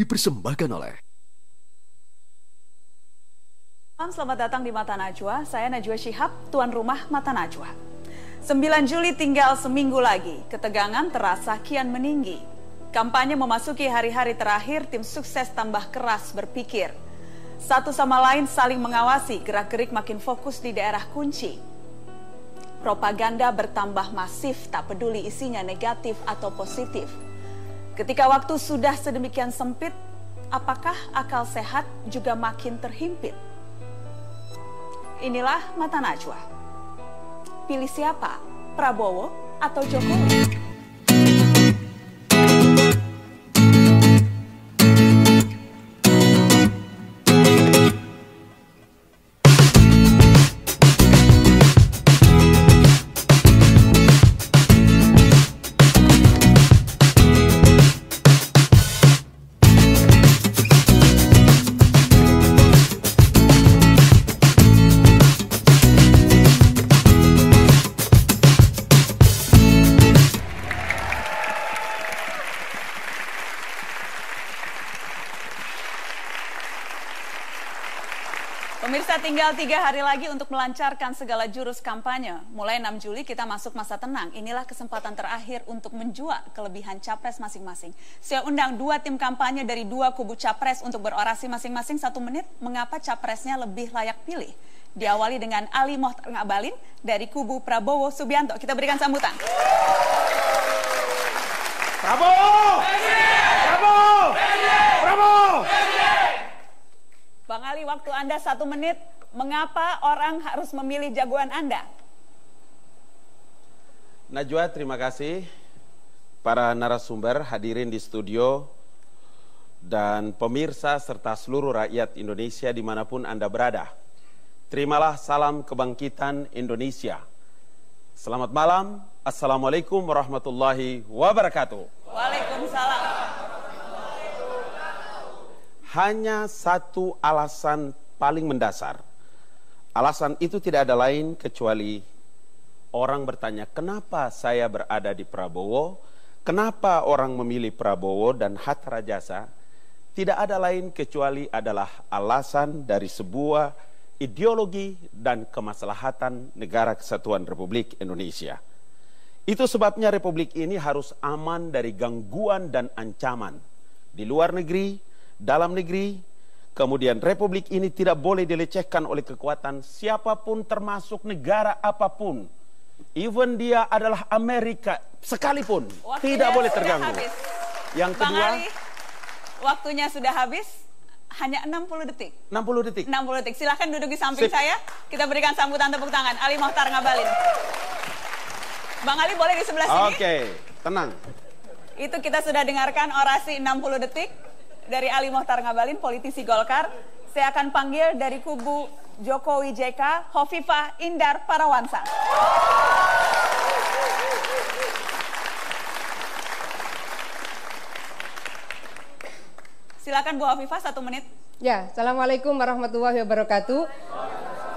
dipersembahkan oleh Selamat datang di Mata Najwa, saya Najwa Shihab, tuan rumah Mata Najwa. 9 Juli tinggal seminggu lagi, ketegangan terasa kian meninggi. Kampanye memasuki hari-hari terakhir, tim sukses tambah keras berpikir. Satu sama lain saling mengawasi, gerak-gerik makin fokus di daerah kunci. Propaganda bertambah masif, tak peduli isinya negatif atau positif. Ketika waktu sudah sedemikian sempit, apakah akal sehat juga makin terhimpit? Inilah Mata Najwa. Pilih siapa? Prabowo atau Jokowi? Pemirsa, tinggal 3 hari lagi untuk melancarkan segala jurus kampanye. Mulai 6 Juli kita masuk masa tenang. Inilah kesempatan terakhir untuk menjual kelebihan capres masing-masing. Saya undang 2 tim kampanye dari 2 kubu capres untuk berorasi masing-masing 1 menit. Mengapa capresnya lebih layak pilih? Diawali dengan Ali Mohtar Ngabalin dari kubu Prabowo Subianto. Kita berikan sambutan. Prabowo! Prabowo! Prabowo! Bang Ali, waktu Anda 1 menit, mengapa orang harus memilih jagoan Anda? Najwa, terima kasih. Para narasumber hadirin di studio, dan pemirsa serta seluruh rakyat Indonesia dimanapun Anda berada. Terimalah salam kebangkitan Indonesia. Selamat malam, Assalamualaikum warahmatullahi wabarakatuh. Waalaikumsalam. Hanya satu alasan paling mendasar. Alasan itu tidak ada lain kecuali orang bertanya, kenapa saya berada di Prabowo? Kenapa orang memilih Prabowo dan Hatta Rajasa? Tidak ada lain kecuali adalah alasan dari sebuah ideologi dan kemaslahatan Negara Kesatuan Republik Indonesia. Itu sebabnya Republik ini harus aman dari gangguan dan ancaman di luar negeri, dalam negeri. Kemudian Republik ini tidak boleh dilecehkan oleh kekuatan siapapun, termasuk negara apapun. Even dia adalah Amerika sekalipun, tidak boleh terganggu. Yang kedua, Bang Ali, waktunya sudah habis, hanya 60 detik. 60 detik. 60 detik. Silahkan duduk di samping saya. Kita berikan sambutan tepuk tangan. Ali Mohtar Ngabalin. Bang Ali boleh di sebelah sini? Oke, tenang. Itu kita sudah dengarkan orasi 60 detik dari Ali Mohtar Ngabalin, politisi Golkar. Saya akan panggil dari kubu Jokowi JK, Hovifah Indar Parawansa. Silakan Bu Hovifah, 1 menit. Ya, Assalamualaikum warahmatullahi wabarakatuh.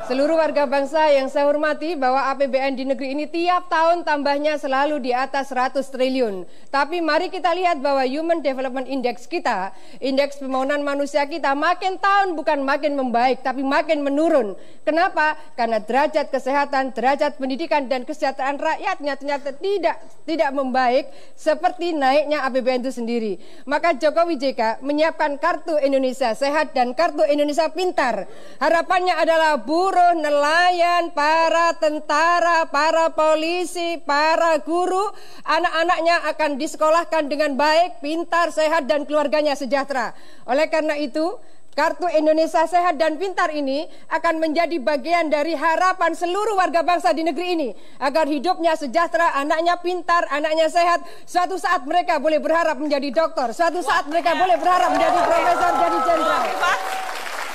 Seluruh warga bangsa yang saya hormati, bahwa APBN di negeri ini tiap tahun tambahnya selalu di atas 100 triliun. Tapi mari kita lihat bahwa Human Development Index kita, indeks pembangunan manusia kita makin tahun bukan makin membaik, tapi makin menurun. Kenapa? Karena derajat kesehatan, derajat pendidikan dan kesejahteraan rakyatnya ternyata tidak membaik seperti naiknya APBN itu sendiri. Maka Jokowi JK menyiapkan Kartu Indonesia Sehat dan Kartu Indonesia Pintar. Harapannya adalah buruh, nelayan, para tentara, para polisi, para guru, anak-anaknya akan disekolahkan dengan baik, pintar, sehat, dan keluarganya sejahtera. Oleh karena itu, Kartu Indonesia Sehat dan Pintar ini akan menjadi bagian dari harapan seluruh warga bangsa di negeri ini, agar hidupnya sejahtera, anaknya pintar, anaknya sehat. Suatu saat mereka boleh berharap menjadi dokter, suatu saat mereka boleh berharap menjadi profesor, jadi jenderal.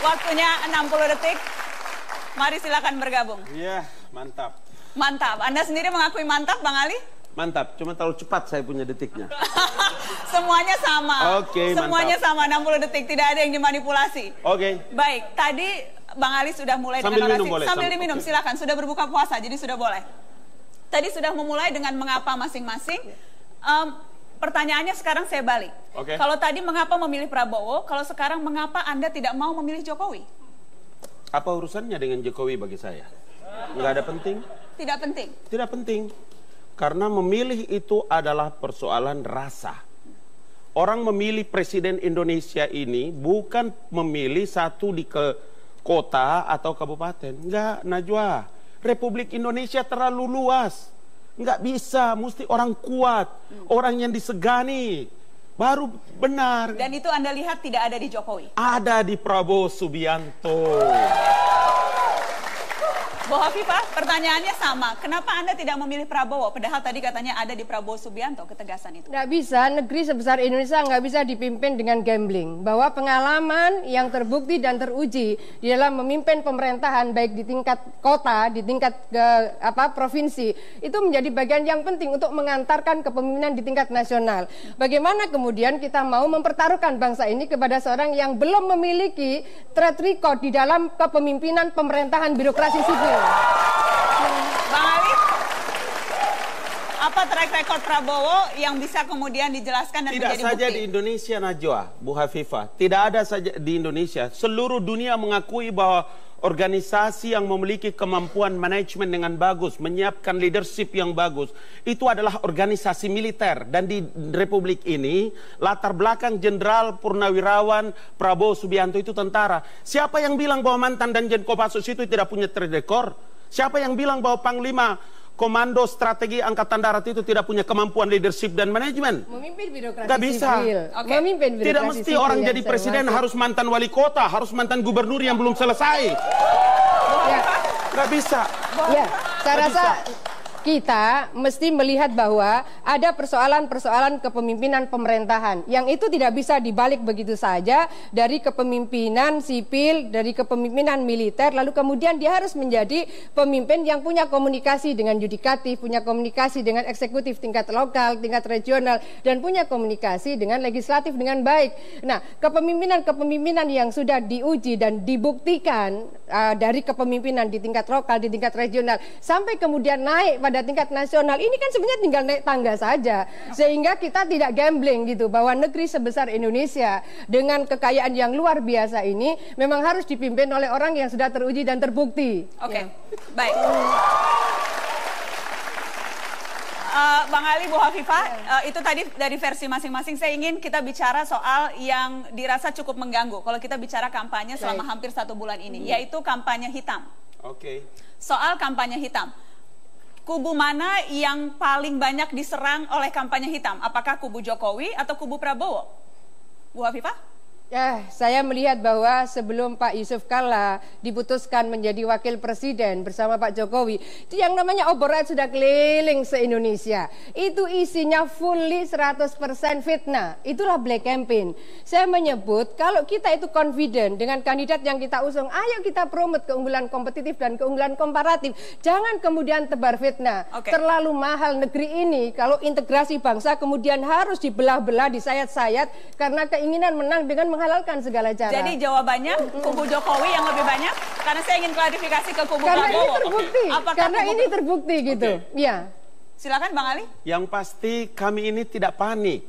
Waktunya 60 detik. Mari silakan bergabung. Iya, mantap. Mantap. Anda sendiri mengakui mantap, Bang Ali? Mantap, cuma terlalu cepat saya punya detiknya. Semuanya sama. Oke, semuanya mantap. sama, 60 detik, tidak ada yang dimanipulasi. Oke. Baik, tadi Bang Ali sudah mulai Sambil dengan minum orasi. boleh, Sambil diminum, okay. silakan. Sudah berbuka puasa, jadi sudah boleh. Tadi sudah memulai dengan mengapa masing-masing. pertanyaannya sekarang saya balik. Kalau tadi mengapa memilih Prabowo, kalau sekarang mengapa Anda tidak mau memilih Jokowi? Apa urusannya dengan Jokowi bagi saya? Nggak ada penting? Tidak penting? Tidak penting. Karena memilih itu adalah persoalan rasa. Orang memilih Presiden Indonesia ini bukan memilih satu di kota atau kabupaten. Enggak, Najwa. Republik Indonesia terlalu luas. Enggak bisa, mesti orang kuat. Orang yang disegani. Baru benar. Dan itu Anda lihat tidak ada di Jokowi? Ada di Prabowo Subianto. Bu Hovifah, pertanyaannya sama. Kenapa Anda tidak memilih Prabowo? Padahal tadi katanya ada di Prabowo Subianto, ketegasan itu. Nggak bisa, negeri sebesar Indonesia nggak bisa dipimpin dengan gambling. Bahwa pengalaman yang terbukti dan teruji di dalam memimpin pemerintahan, baik di tingkat kota, di tingkat provinsi, itu menjadi bagian yang penting untuk mengantarkan kepemimpinan di tingkat nasional. Bagaimana kemudian kita mau mempertaruhkan bangsa ini kepada seorang yang belum memiliki track record di dalam kepemimpinan pemerintahan birokrasi sipil. Bang Ali, apa track record Prabowo yang bisa kemudian dijelaskan dan tidak menjadi bukti? Tidak saja di Indonesia, Najwa, Bu Hovifah. Tidak ada saja di Indonesia. Seluruh dunia mengakui bahwa organisasi yang memiliki kemampuan manajemen dengan bagus, menyiapkan leadership yang bagus, itu adalah organisasi militer. Dan di Republik ini, latar belakang Jenderal Purnawirawan Prabowo Subianto itu tentara. Siapa yang bilang bahwa mantan Danjen Kopassus itu tidak punya track record? Siapa yang bilang bahwa Panglima Komando Strategi Angkatan Darat itu tidak punya kemampuan leadership dan manajemen? Memimpin birokrasi Nggak bisa. sipil. Memimpin birokrasi tidak mesti orang jadi presiden harus mantan wali kota, harus mantan gubernur yang belum selesai. Nggak bisa. Ya, saya rasa kita mesti melihat bahwa ada persoalan-persoalan kepemimpinan pemerintahan yang itu tidak bisa dibalik begitu saja dari kepemimpinan sipil, dari kepemimpinan militer, lalu kemudian dia harus menjadi pemimpin yang punya komunikasi dengan yudikatif, punya komunikasi dengan eksekutif tingkat lokal, tingkat regional, dan punya komunikasi dengan legislatif dengan baik. Nah, kepemimpinan yang sudah diuji dan dibuktikan dari kepemimpinan di tingkat lokal, di tingkat regional, sampai kemudian naik pada tingkat nasional, ini kan sebenarnya tinggal naik tangga saja, sehingga kita tidak gambling gitu, bahwa negeri sebesar Indonesia dengan kekayaan yang luar biasa ini memang harus dipimpin oleh orang yang sudah teruji dan terbukti. Oke, baik. Bang Ali, Bu Hovifah, itu tadi dari versi masing-masing. Saya ingin kita bicara soal yang dirasa cukup mengganggu kalau kita bicara kampanye selama hampir 1 bulan ini, yaitu kampanye hitam. Soal kampanye hitam, kubu mana yang paling banyak diserang oleh kampanye hitam? Apakah kubu Jokowi atau kubu Prabowo? Bu Hovifah? Ya, saya melihat bahwa sebelum Pak Yusuf Kalla diputuskan menjadi wakil presiden bersama Pak Jokowi, itu yang namanya obor rakyat sudah keliling se-Indonesia. Itu isinya fully 100% fitnah. Itulah black campaign. Saya menyebut kalau kita itu confident dengan kandidat yang kita usung, ayo kita promote keunggulan kompetitif dan keunggulan komparatif. Jangan kemudian tebar fitnah. Terlalu mahal negeri ini kalau integrasi bangsa kemudian harus dibelah-belah, disayat-sayat karena keinginan menang dengan menghalalkan segala cara. Jadi jawabannya kubu Jokowi yang lebih banyak, karena saya ingin klarifikasi ke kubu karena Prabowo. Ini terbukti. Karena ini terbukti gitu. Ya. Silakan Bang Ali. Yang pasti kami ini tidak panik.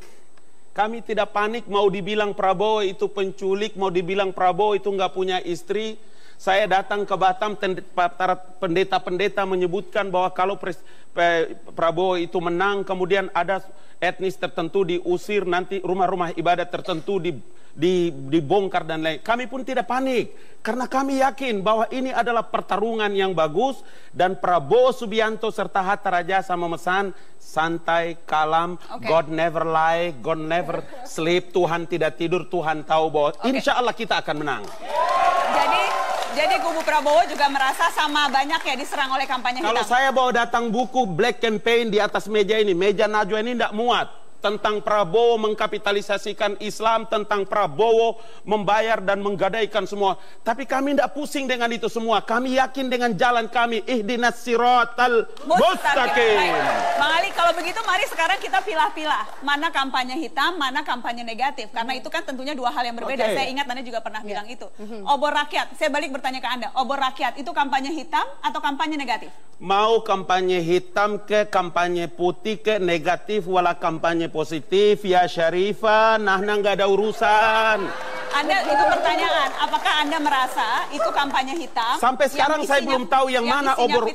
Kami tidak panik mau dibilang Prabowo itu penculik, mau dibilang Prabowo itu nggak punya istri. Saya datang ke Batam, para pendeta-pendeta menyebutkan bahwa kalau Prabowo itu menang, kemudian ada etnis tertentu diusir, nanti rumah-rumah ibadat tertentu dibongkar dan lain. Kami pun tidak panik karena kami yakin bahwa ini adalah pertarungan yang bagus dan Prabowo Subianto serta Hatta Rajasa memesan santai, kalem, God never lie, God never sleep, Tuhan tidak tidur, Tuhan tahu bahwa insya Allah kita akan menang. Jadi kubu Prabowo juga merasa sama banyak ya diserang oleh kampanye hitam. Kalau saya bawa datang buku Black Campaign di atas meja ini, meja Najwa ini tidak muat. Tentang Prabowo mengkapitalisasikan Islam, tentang Prabowo membayar dan menggadaikan semua. Tapi kami tidak pusing dengan itu semua. Kami yakin dengan jalan kami. Ihdinas siratal mustaqim. Bang Ali, kalau begitu mari sekarang kita pilah-pilah. Mana kampanye hitam, mana kampanye negatif. Karena itu kan tentunya dua hal yang berbeda. Saya ingat Anda juga pernah bilang itu. Obor rakyat, saya balik bertanya ke Anda. Obor rakyat itu kampanye hitam atau kampanye negatif? Mau kampanye hitam ke, kampanye putih ke, negatif wala kampanye positif, ya Syarifah, nahna nggak ada urusan. Anda, itu pertanyaan, apakah Anda merasa itu kampanye hitam? Sampai sekarang saya belum tahu yang mana obor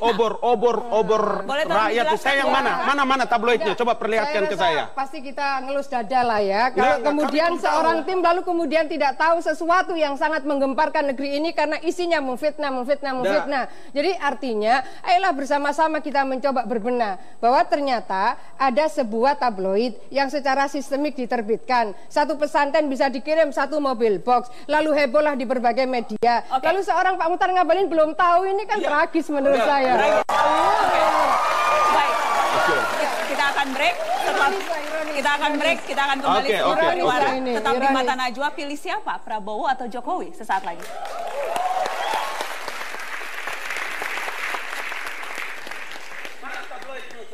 rakyat itu. Saya yang mana tabloidnya? Coba perlihatkan ke saya. Pasti kita ngelus dada lah ya. Kalau kemudian seorang tim lalu kemudian tidak tahu sesuatu yang sangat menggemparkan negeri ini karena isinya memfitnah. Jadi artinya, ayolah bersama-sama kita mencoba berbenah bahwa ternyata ada sebuah tabloid yang secara sistemik diterbitkan. Satu pesantren bisa dikirim satu mobil box, lalu hebohlah di berbagai media. Lalu seorang Pak Muhtar Ngabalin belum tahu, ini kan tragis menurut saya. Baik. Kita akan break. Kita akan kembali tetap di Mata Najwa. Pilih siapa? Prabowo atau Jokowi? Sesaat lagi. Mana tabloidnya?